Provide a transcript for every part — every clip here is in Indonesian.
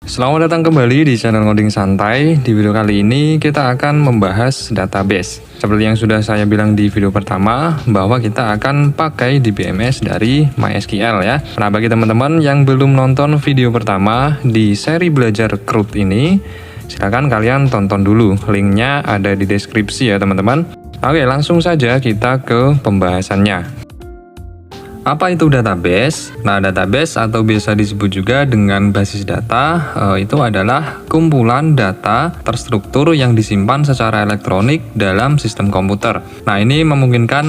Selamat datang kembali di channel Ngoding Santai. Di video kali ini kita akan membahas database. Seperti yang sudah saya bilang di video pertama, bahwa kita akan pakai DBMS dari MySQL ya. Nah, bagi teman-teman yang belum nonton video pertama di seri belajar CRUD ini, silakan kalian tonton dulu. Linknya ada di deskripsi ya teman-teman. Oke, langsung saja kita ke pembahasannya. Apa itu database? Nah, database atau biasa disebut juga dengan basis data itu adalah kumpulan data terstruktur yang disimpan secara elektronik dalam sistem komputer. Nah, ini memungkinkan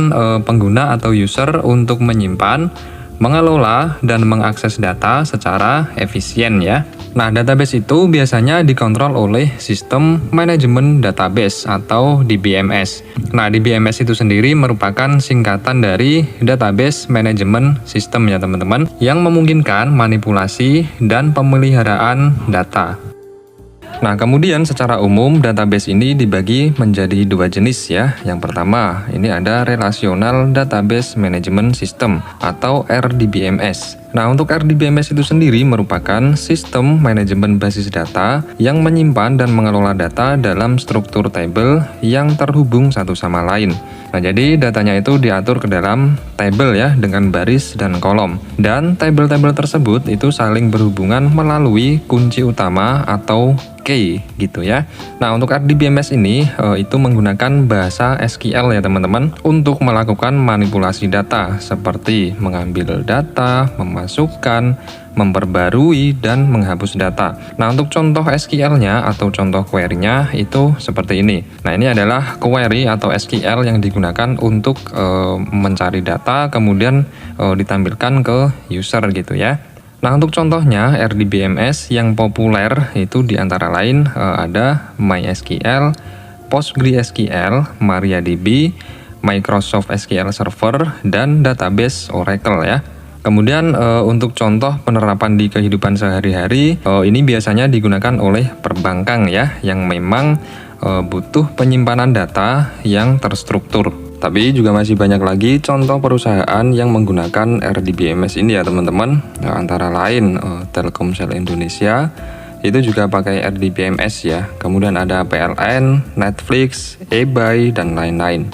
pengguna atau user untuk menyimpan, mengelola, dan mengakses data secara efisien ya. Nah, database itu biasanya dikontrol oleh sistem manajemen database atau DBMS. Nah, DBMS itu sendiri merupakan singkatan dari Database Management System ya teman-teman, yang memungkinkan manipulasi dan pemeliharaan data. Nah, kemudian secara umum database ini dibagi menjadi dua jenis ya. Yang pertama, ini ada Relational Database Management System atau RDBMS. Nah, untuk RDBMS itu sendiri merupakan sistem manajemen basis data yang menyimpan dan mengelola data dalam struktur tabel yang terhubung satu sama lain. Nah, jadi datanya itu diatur ke dalam tabel ya dengan baris dan kolom. Dan tabel-tabel tersebut itu saling berhubungan melalui kunci utama atau key gitu ya. Nah, untuk RDBMS ini itu menggunakan bahasa SQL ya teman-teman untuk melakukan manipulasi data seperti mengambil data, memasukkan, memperbarui, dan menghapus data. Nah, untuk contoh SQL-nya atau contoh query-nya itu seperti ini. Nah, ini adalah query atau SQL yang digunakan untuk mencari data kemudian ditampilkan ke user gitu ya. Nah, untuk contohnya RDBMS yang populer itu diantara lain ada MySQL, PostgreSQL, MariaDB, Microsoft SQL Server, dan database Oracle ya. Kemudian untuk contoh penerapan di kehidupan sehari-hari ini biasanya digunakan oleh perbankan ya, yang memang butuh penyimpanan data yang terstruktur. Tapi juga masih banyak lagi contoh perusahaan yang menggunakan RDBMS ini ya teman-teman. Nah, antara lain Telkomsel Indonesia itu juga pakai RDBMS ya. Kemudian ada PLN, Netflix, eBay, dan lain-lain.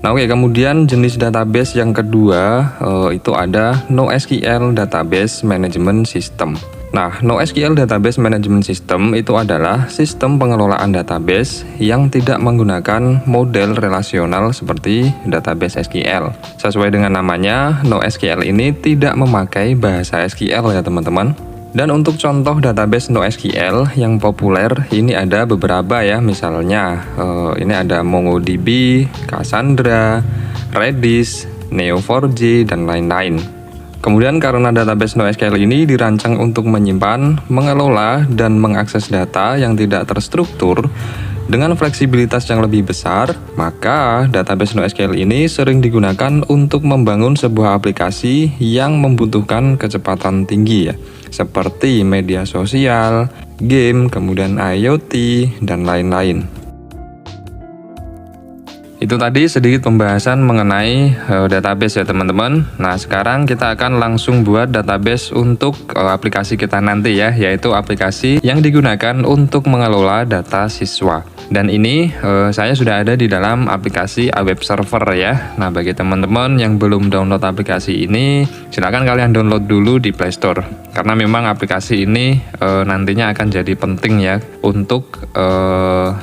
Nah, oke, kemudian jenis database yang kedua itu ada NoSQL Database Management System. Nah, NoSQL Database Management System itu adalah sistem pengelolaan database yang tidak menggunakan model relasional seperti database SQL. Sesuai dengan namanya, NoSQL ini tidak memakai bahasa SQL ya teman-teman. Dan untuk contoh database NoSQL yang populer ini ada beberapa ya, misalnya ini ada MongoDB, Cassandra, Redis, Neo4j, dan lain-lain. Kemudian karena database NoSQL ini dirancang untuk menyimpan, mengelola, dan mengakses data yang tidak terstruktur dengan fleksibilitas yang lebih besar, maka database NoSQL ini sering digunakan untuk membangun sebuah aplikasi yang membutuhkan kecepatan tinggi ya, seperti media sosial, game, kemudian IoT, dan lain-lain. Itu tadi sedikit pembahasan mengenai database ya teman-teman. Nah, sekarang kita akan langsung buat database untuk aplikasi kita nanti ya, yaitu aplikasi yang digunakan untuk mengelola data siswa. Dan ini saya sudah ada di dalam aplikasi Aweb Server ya. Nah, bagi teman-teman yang belum download aplikasi ini, silakan kalian download dulu di Play Store. Karena memang aplikasi ini nantinya akan jadi penting ya untuk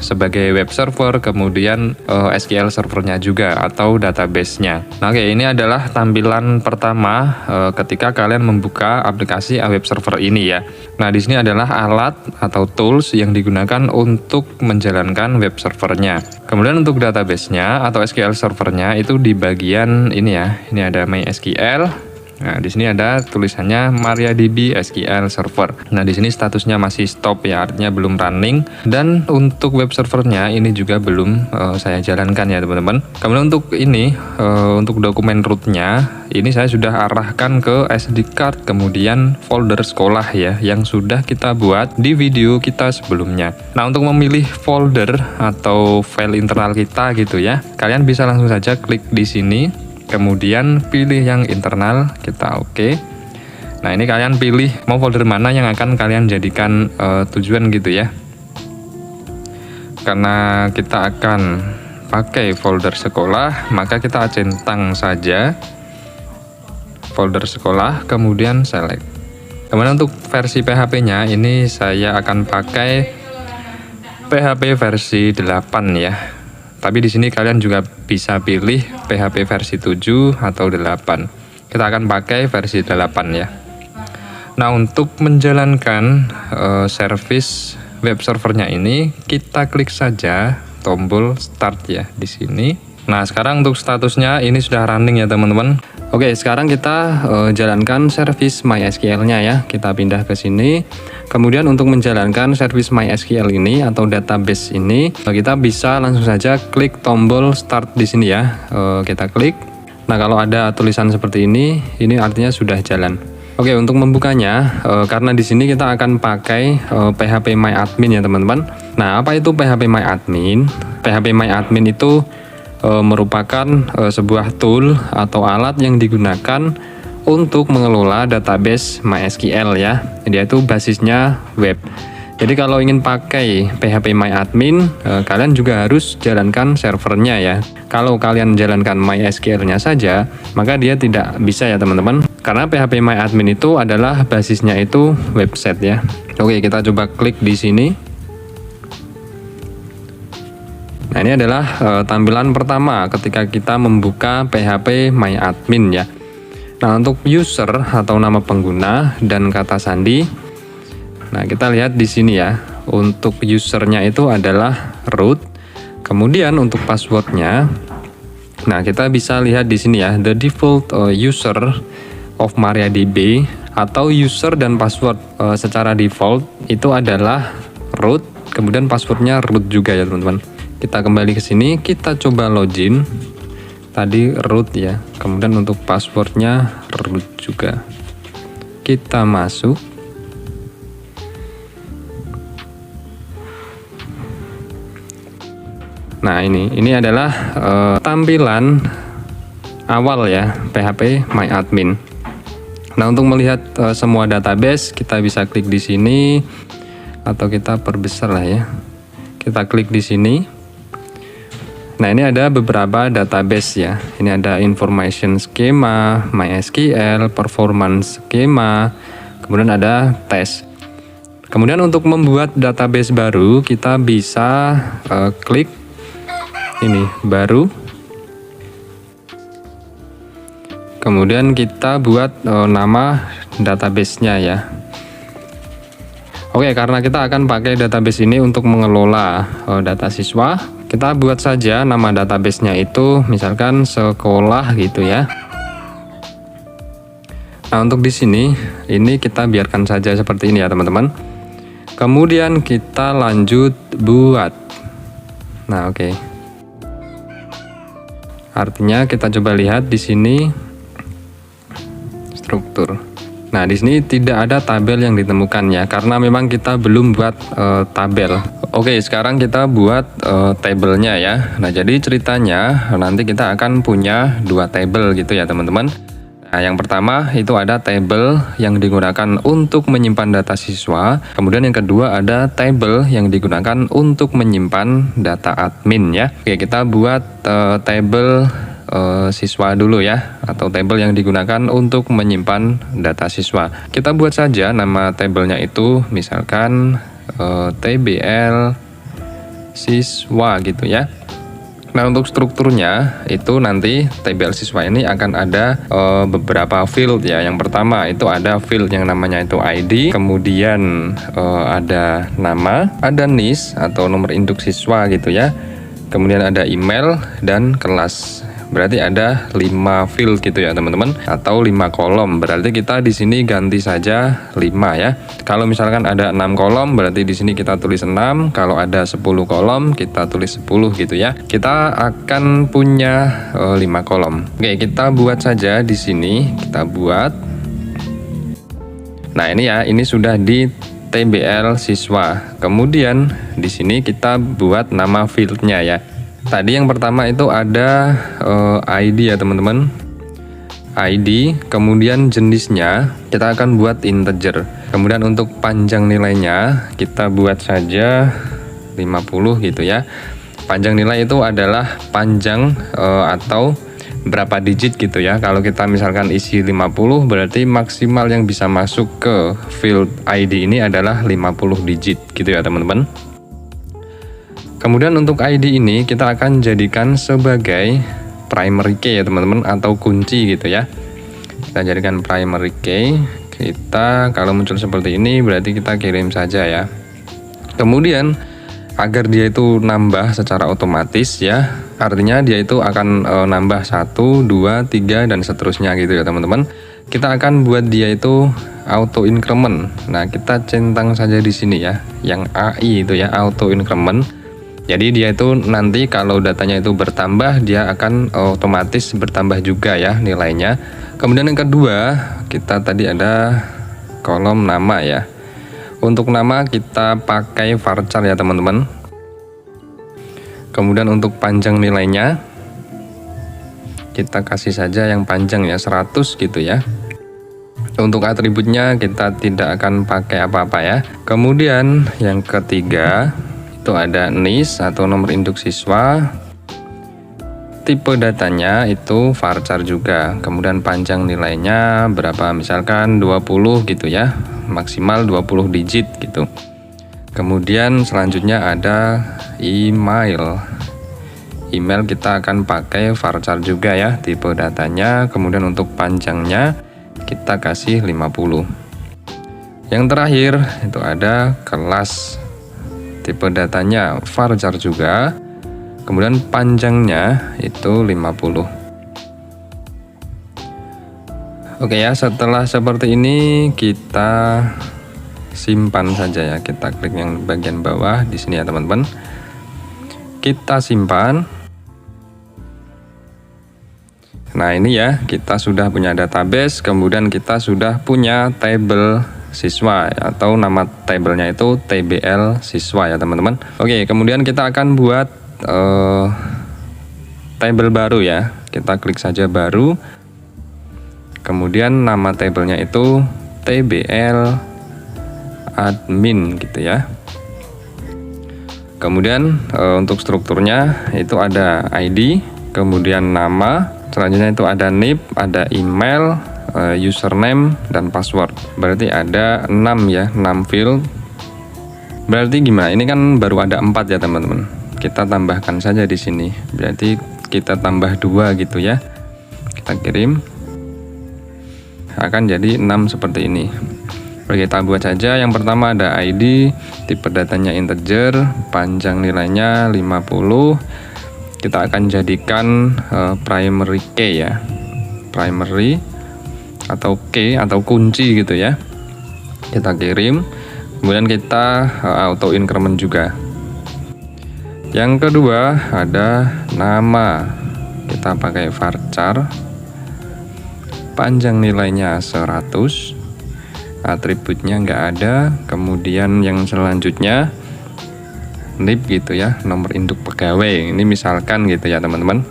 sebagai web server, kemudian SQL servernya juga atau database-nya. Nah, oke, ini adalah tampilan pertama ketika kalian membuka aplikasi Aweb Server ini ya. Nah, di sini adalah alat atau tools yang digunakan untuk menjalankan web servernya. Kemudian untuk database-nya atau SQL servernya itu di bagian ini ya. Ini ada MySQL. Nah, di sini ada tulisannya MariaDB SQL Server. Nah, di sini statusnya masih stop ya, artinya belum running. Dan untuk web servernya ini juga belum saya jalankan ya teman-teman. Kemudian untuk ini, untuk dokumen rootnya, ini saya sudah arahkan ke SD card, kemudian folder sekolah ya, yang sudah kita buat di video kita sebelumnya. Nah, untuk memilih folder atau file internal kita gitu ya, kalian bisa langsung saja klik di sini. Kemudian pilih yang internal, kita oke. Nah, ini kalian pilih mau folder mana yang akan kalian jadikan tujuan gitu ya. Karena kita akan pakai folder sekolah, maka kita centang saja folder sekolah, kemudian select. Kemudian untuk versi PHP-nya ini saya akan pakai PHP versi 8 ya. Tapi di sini kalian juga bisa pilih PHP versi 7 atau 8. Kita akan pakai versi 8 ya. Nah, untuk menjalankan service web servernya ini, kita klik saja tombol start ya di sini. Nah, sekarang untuk statusnya ini sudah running ya teman-teman. Oke, sekarang kita jalankan service MySQL-nya ya. Kita pindah ke sini. Kemudian untuk menjalankan service MySQL ini atau database ini, kita bisa langsung saja klik tombol start di sini ya. Kita klik. Nah, kalau ada tulisan seperti ini artinya sudah jalan. Oke, untuk membukanya, karena di sini kita akan pakai PHP MyAdmin ya teman-teman. Nah, apa itu PHP MyAdmin? PHP MyAdmin itu merupakan sebuah tool atau alat yang digunakan untuk mengelola database MySQL ya. Dia itu basisnya web. Jadi kalau ingin pakai PHP MyAdmin, kalian juga harus jalankan servernya ya. Kalau kalian jalankan MySQL-nya saja, maka dia tidak bisa ya teman-teman. Karena PHP MyAdmin itu adalah basisnya itu website ya. Oke, kita coba klik di sini. Nah, ini adalah tampilan pertama ketika kita membuka PHP MyAdmin ya. Nah, untuk user atau nama pengguna dan kata sandi, nah kita lihat di sini ya. Untuk usernya itu adalah root. Kemudian untuk passwordnya, nah kita bisa lihat di sini ya, the default user of MariaDB atau user dan password secara default itu adalah root. Kemudian passwordnya root juga ya teman-teman. Kita kembali ke sini, kita coba login. Tadi root ya. Kemudian untuk passwordnya root juga. Kita masuk. Nah, ini adalah tampilan awal ya PHP MyAdmin. Nah, untuk melihat semua database, kita bisa klik di sini atau kita perbesar lah ya. Kita klik di sini. Nah, ini ada beberapa database ya. Ini ada information schema, MySQL, performance schema, kemudian ada test. Kemudian untuk membuat database baru, kita bisa klik ini baru. Kemudian kita buat nama database-nya ya. Oke, karena kita akan pakai database ini untuk mengelola data siswa, kita buat saja nama database-nya itu misalkan sekolah gitu ya. Nah, untuk di sini ini kita biarkan saja seperti ini ya teman-teman. Kemudian kita lanjut buat. Nah, oke. Artinya kita coba lihat di sini struktur. Nah, di sini tidak ada tabel yang ditemukan ya, karena memang kita belum buat tabel. Oke, sekarang kita buat tabelnya ya. Nah, jadi ceritanya nanti kita akan punya dua tabel gitu ya teman-teman. Nah, yang pertama itu ada tabel yang digunakan untuk menyimpan data siswa. Kemudian yang kedua ada tabel yang digunakan untuk menyimpan data admin ya. Oke, kita buat tabel siswa dulu ya, atau tabel yang digunakan untuk menyimpan data siswa. Kita buat saja nama tabelnya itu misalkan TBL siswa gitu ya. Nah, untuk strukturnya itu nanti TBL siswa ini akan ada beberapa field ya. Yang pertama itu ada field yang namanya itu ID, kemudian ada nama, ada NIS atau nomor induk siswa gitu ya. Kemudian ada email dan kelas. Berarti ada 5 field gitu ya teman-teman, atau 5 kolom. Berarti kita di sini ganti saja 5 ya. Kalau misalkan ada 6 kolom, berarti di sini kita tulis 6. Kalau ada 10 kolom, kita tulis 10 gitu ya. Kita akan punya 5 kolom. Oke, kita buat saja di sini. Kita buat. Nah, ini ya, ini sudah di TBL siswa. Kemudian di sini kita buat nama fieldnya ya. Tadi yang pertama itu ada ID ya teman-teman. ID, kemudian jenisnya kita akan buat integer. Kemudian untuk panjang nilainya kita buat saja 50 gitu ya. Panjang nilai itu adalah panjang atau berapa digit gitu ya. Kalau kita misalkan isi 50, berarti maksimal yang bisa masuk ke field ID ini adalah 50 digit gitu ya teman-teman. Kemudian untuk ID ini kita akan jadikan sebagai primary key ya teman-teman, atau kunci gitu ya. Kita jadikan primary key. Kita kalau muncul seperti ini berarti kita kirim saja ya. Kemudian agar dia itu nambah secara otomatis ya, artinya dia itu akan nambah 1, 2, 3 dan seterusnya gitu ya teman-teman. Kita akan buat dia itu auto increment. Nah, kita centang saja di sini ya, yang AI itu ya, auto increment. Jadi dia itu nanti kalau datanya itu bertambah, dia akan otomatis bertambah juga ya nilainya. Kemudian yang kedua, kita tadi ada kolom nama ya. Untuk nama kita pakai varchar ya teman-teman. Kemudian untuk panjang nilainya kita kasih saja yang panjang ya, 100 gitu ya. Untuk atributnya kita tidak akan pakai apa-apa ya. Kemudian yang ketiga itu ada NIS atau nomor induk siswa. Tipe datanya itu varchar juga. Kemudian panjang nilainya berapa, misalkan 20 gitu ya, maksimal 20 digit gitu. Kemudian selanjutnya ada email. Email kita akan pakai varchar juga ya, tipe datanya. Kemudian untuk panjangnya kita kasih 50. Yang terakhir itu ada kelas. Tipe datanya varchar juga, kemudian panjangnya itu 50. Oke ya, setelah seperti ini kita simpan saja ya. Kita klik yang bagian bawah di sini ya teman-teman. Kita simpan. Nah ini ya, kita sudah punya database, kemudian kita sudah punya tabel siswa atau nama tabelnya itu TBL siswa ya teman-teman. Oke, kemudian kita akan buat tabel baru ya. Kita klik saja baru. Kemudian nama tabelnya itu TBL admin gitu ya. Kemudian untuk strukturnya itu ada ID, kemudian nama, selanjutnya itu ada NIP, ada email, username dan password. Berarti ada 6 ya, 6 field. Berarti gimana? Ini kan baru ada 4 ya teman-teman. Kita tambahkan saja di sini. Berarti kita tambah 2 gitu ya. Kita kirim. Akan jadi 6 seperti ini. Oke, kita buat saja. Yang pertama ada ID, tipe datanya integer, panjang nilainya 50. Kita akan jadikan primary key ya. Primary atau key atau kunci gitu ya. Kita kirim. Kemudian kita auto increment juga. Yang kedua ada nama. Kita pakai varchar. Panjang nilainya 100. Atributnya nggak ada. Kemudian yang selanjutnya NIP gitu ya, nomor induk pegawai. Ini misalkan gitu ya teman-teman.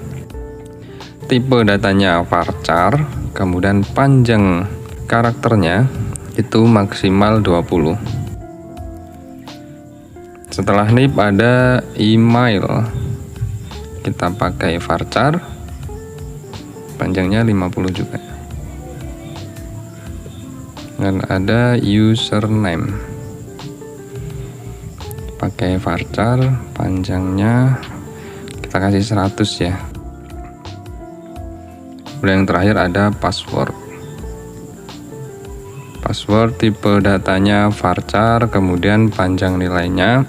Tipe datanya varchar, kemudian panjang karakternya itu maksimal 20. Setelah NIP ada email. Kita pakai varchar. Panjangnya 50 juga. Dan ada username. Pakai varchar, panjangnya kita kasih 100 ya. Kemudian yang terakhir ada password. Password tipe datanya varchar, kemudian panjang nilainya.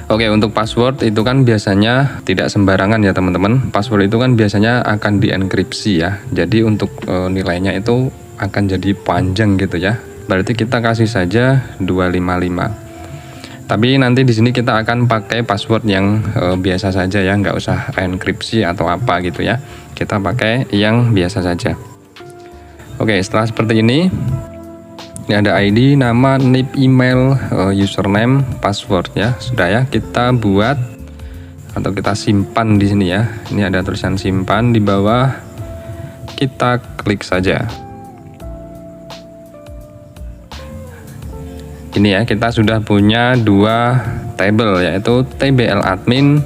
Oke, untuk password itu kan biasanya tidak sembarangan ya teman-teman. Password itu kan biasanya akan dienkripsi ya. Jadi untuk nilainya itu akan jadi panjang gitu ya. Berarti kita kasih saja 255. Tapi nanti di sini kita akan pakai password yang biasa saja ya, nggak usah enkripsi atau apa gitu ya. Kita pakai yang biasa saja. Oke, setelah seperti ini ada ID, nama, NIP, email, username, password ya. Sudah ya, kita buat atau kita simpan di sini ya. Ini ada tulisan simpan di bawah. kita klik saja. Ini ya, kita sudah punya dua tabel, yaitu TBL admin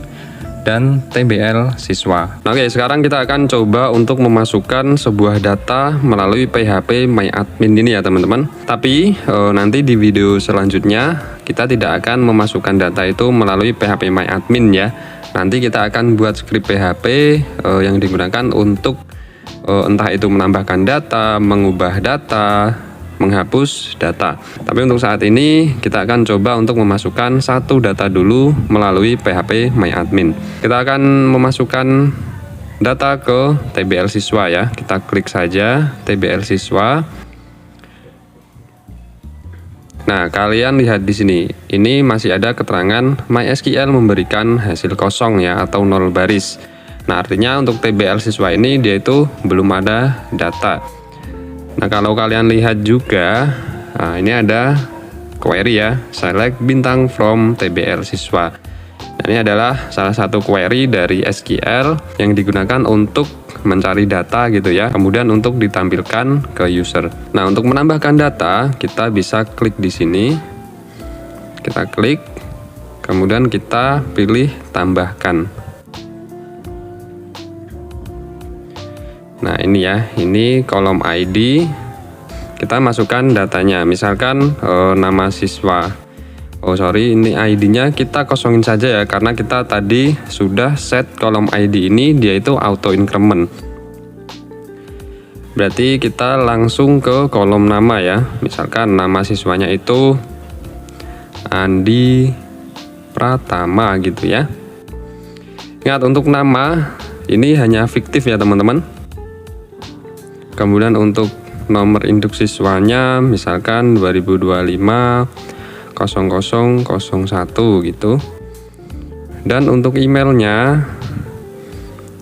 dan TBL siswa. Nah, oke, sekarang kita akan coba untuk memasukkan sebuah data melalui PHP MyAdmin ini ya teman-teman. Tapi nanti di video selanjutnya kita tidak akan memasukkan data itu melalui PHP MyAdmin ya. Nanti kita akan buat script PHP yang digunakan untuk entah itu menambahkan data, mengubah data, menghapus data. Tapi untuk saat ini kita akan coba untuk memasukkan satu data dulu melalui PHP MyAdmin. Kita akan memasukkan data ke TBL siswa ya. Kita klik saja TBL siswa. Nah, kalian lihat di sini. Ini masih ada keterangan MySQL memberikan hasil kosong ya, atau 0 baris. Nah, artinya untuk TBL siswa ini dia itu belum ada data. Nah, kalau kalian lihat juga, nah ini ada query ya, select bintang from TBL siswa. Nah, ini adalah salah satu query dari SQL yang digunakan untuk mencari data gitu ya, kemudian untuk ditampilkan ke user. Nah, untuk menambahkan data, kita bisa klik di sini. Kita klik, kemudian kita pilih tambahkan. Nah, ini ya, ini kolom ID, kita masukkan datanya, misalkan nama siswa. Ini ID-nya kita kosongin saja ya, karena kita tadi sudah set kolom ID ini, dia itu auto increment. Berarti kita langsung ke kolom nama ya, misalkan nama siswanya itu Andi Pratama gitu ya. Ingat, untuk nama ini hanya fiktif ya teman-teman. Kemudian untuk nomor induk siswanya misalkan 2025 0001 gitu. Dan untuk emailnya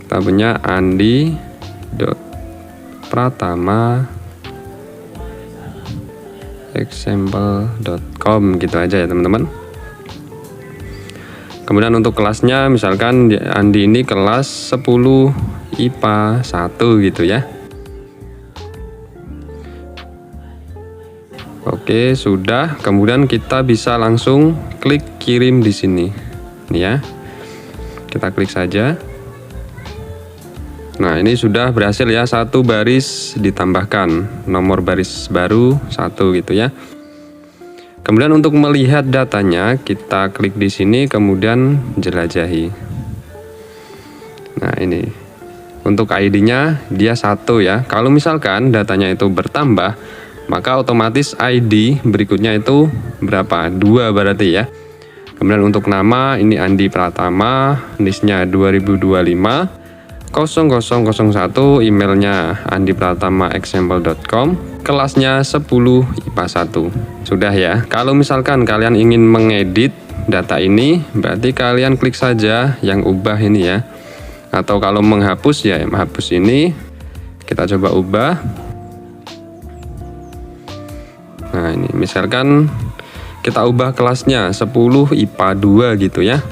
kita punya andi.pratama@example.com gitu aja ya teman-teman. Kemudian untuk kelasnya misalkan Andi ini kelas 10 IPA 1 gitu ya. Oke, sudah. Kemudian kita bisa langsung klik kirim di sini. Nih ya. Kita klik saja. Nah, ini sudah berhasil ya, satu baris ditambahkan, nomor baris baru 1 gitu ya. Kemudian untuk melihat datanya, kita klik di sini kemudian jelajahi. Nah, ini. Untuk ID-nya dia 1 ya. Kalau misalkan datanya itu bertambah, maka otomatis ID berikutnya itu berapa? 2 berarti ya. Kemudian untuk nama ini Andi Pratama, NIS-nya 2025 0001, emailnya andipratama@example.com, kelasnya 10 IPA 1. Sudah ya. Kalau misalkan kalian ingin mengedit data ini, berarti kalian klik saja yang ubah ini ya. Atau kalau menghapus ya, menghapus ini. Kita coba ubah. Nah, ini misalkan kita ubah kelasnya 10 IPA 2 gitu ya.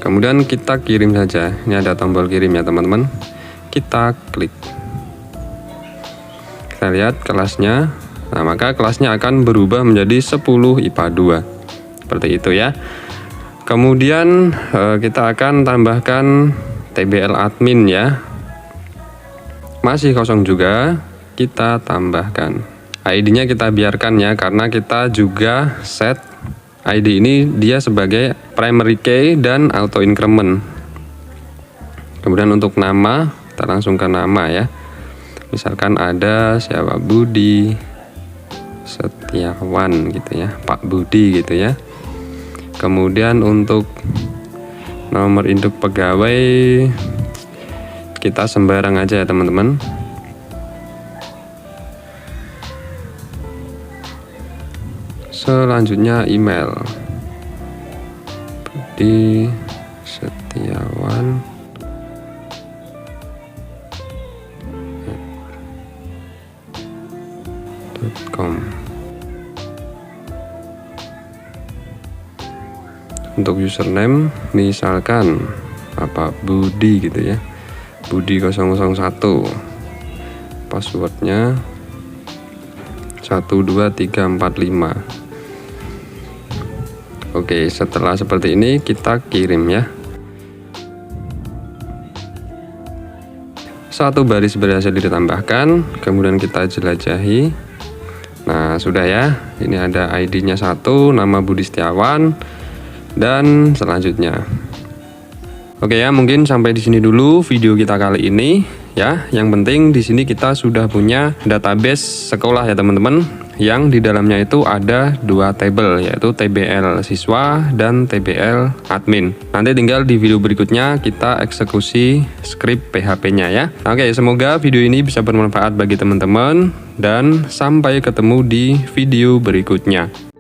Kemudian kita kirim saja. Ini ada tombol kirim ya teman-teman. Kita klik. Kita lihat kelasnya. Nah, maka kelasnya akan berubah menjadi 10 IPA 2. Seperti itu ya. Kemudian kita akan tambahkan TBL admin ya. Masih kosong juga. Kita tambahkan ID-nya, kita biarkan ya, karena kita juga set ID ini dia sebagai primary key dan auto increment. Kemudian untuk nama, kita langsung ke nama ya. Misalkan ada siapa, Budi Setiawan gitu ya, Pak Budi gitu ya. Kemudian untuk nomor induk pegawai kita sembarang aja ya teman-teman. Selanjutnya email Budi Setiawan .com. Untuk username misalkan apa, Budi gitu ya. Budi 001. Passwordnya 12345. Oke, setelah seperti ini kita kirim ya. Satu baris berhasil ditambahkan, kemudian kita jelajahi. Nah, sudah ya. Ini ada ID-nya 1, nama Budi Setiawan, dan selanjutnya. Oke ya, mungkin sampai di sini dulu video kita kali ini ya. Yang penting di sini kita sudah punya database sekolah ya teman-teman, yang di dalamnya itu ada 2 tabel, yaitu TBL siswa dan TBL admin. Nanti tinggal di video berikutnya kita eksekusi script PHP-nya ya. Oke, semoga video ini bisa bermanfaat bagi teman-teman, dan sampai ketemu di video berikutnya.